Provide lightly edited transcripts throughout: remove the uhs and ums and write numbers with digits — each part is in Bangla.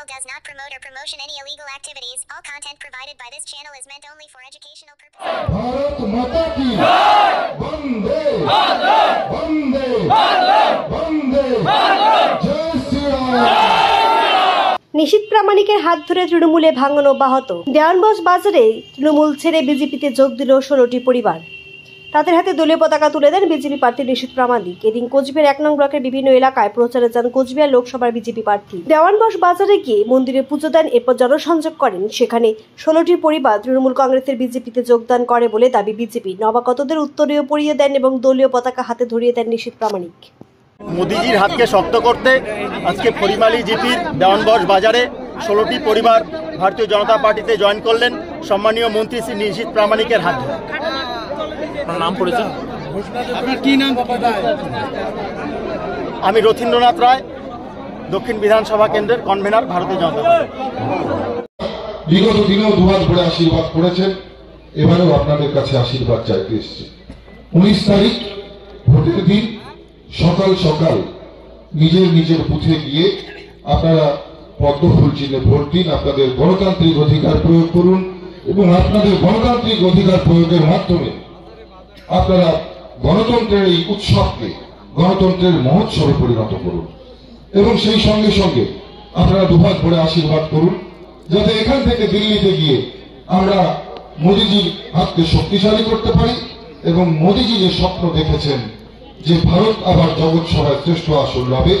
channel does not promote or promotion any illegal activities. All content provided by this channel is meant only for educational purposes. Bharat माता की जय। वंदे वंदे वंदे जय श्री राम। নিশীথ প্রামাণিকের হাত ধরে তৃণমূলে ভাঙন অব্যাহত। দেওয়ানগঞ্জ বাজারে তৃণমূল ছেড়ে বিজেপিতে যোগ দিল 16টি পরিবার। তাদের হাতে দলীয় পতাকা তুলে দেন বিজেপি প্রার্থী নিশীথ প্রামাণিক। এদিন কোচবিহার 1 নং ব্লকের বিভিন্ন এলাকায় প্রচারে যান কোচবিহার লোকসভার বিজেপি প্রার্থী। দেওয়ানগঞ্জ বাজারে গিয়ে মন্দিরে পুজো দেন, এরপর জনসংযোগ করেন। সেখানে 16টি পরিবার তৃণমূল কংগ্রেসের বিজেপিতে যোগদান করে বলে দাবি বিজেপি। নবাগতদের উত্তরীয় পরিয়ে দেন এবং দলীয় পতাকা হাতে ধরিয়ে দেন নিশীথ প্রামাণিক। মোদিজির হাতকে শক্ত করতে আজকে পরিমালি জিপির দেওয়ানগঞ্জ বাজারে 16টি পরিবার ভারতীয় জনতা পার্টিতে জয়েন করলেন সম্মানীয় মন্ত্রী শ্রী নিশীথ প্রামাণিকের হাত ধরে। নাম পড়েছেন? আপনার কি নাম? আমি রথীন্দ্রনাথ রায়, দক্ষিণ বিধানসভা কেন্দ্রের কনভেনার, ভারতীয় জনতা পার্টি। বিগত দিনেও দুহাত ভরে আশীর্বাদ করেছেন, এবারেও আপনাদের কাছে আশীর্বাদ চাইতে এসেছি। 19 তারিখ ভোটের দিন সকাল সকাল নিজের বুথে গিয়ে আপনারা পদ্ম ফুল চিহ্নে ভোট দিন। আপনাদের গণতান্ত্রিক অধিকার প্রয়োগ করুন এবং আপনাদের গণতান্ত্রিক অধিকার প্রয়োগের মাধ্যমে আপনারা গণতন্ত্রের এই উৎসবকে গণতন্ত্রের মহোৎসবে পরিণত করুন এবং সেই সঙ্গে সঙ্গে আপনারা দুহাত ভরে আশীর্বাদ করুন যাতে এখান থেকে দিল্লিতে গিয়ে আমরা মোদিজির হাতকে শক্তিশালী করতে পারি এবং মোদিজি যে স্বপ্ন দেখেছেন যে ভারত আবার জগৎ সভায় শ্রেষ্ঠ আসন লাভে,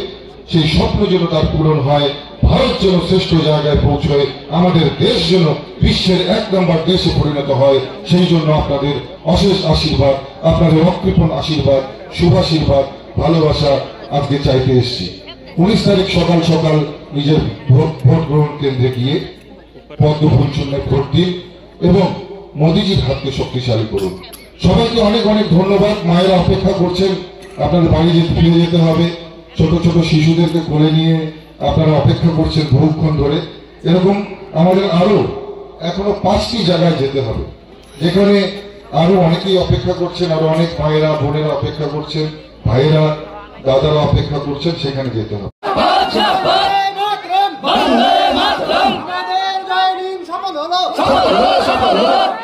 সেই স্বপ্ন যেন তার পূরণ হয়, ভারত যেন শ্রেষ্ঠ জায়গায় পৌঁছয়, আমাদের দেশ যেন বিশ্বের 1 নম্বর দেশে পরিণত হয়, সেই জন্য আপনাদের অশেষ আশীর্বাদ, আপনাদের অকৃপণ আশীর্বাদ, শুভাশীর্বাদ, ভালোবাসা আজকে চাইতে এসেছি। 19 তারিখ সকাল সকাল নিজের ভোট গ্রহণ কেন্দ্রে গিয়ে পদ্ম ফুল চিহ্নে ভোট দিন এবং মোদিজির হাতকে শক্তিশালী করুন। সবাইকে অনেক অনেক ধন্যবাদ। মায়েরা অপেক্ষা করছেন, আপনাদের বাড়ি ফিরে যেতে হবে। ছোট ছোট শিশুদেরকে কোলে নিয়ে আপনারা অপেক্ষা করছেন বহুক্ষণ ধরে। এরকম আমাদের আরো এখনো 5টি জায়গায় যেতে হবে, যেখানে আরো অনেকেই অপেক্ষা করছেন, আরো অনেক মায়েরা বোনেরা অপেক্ষা করছেন, ভাইয়েরা দাদারা অপেক্ষা করছেন, সেখানে যেতে হবে। সফল হলো।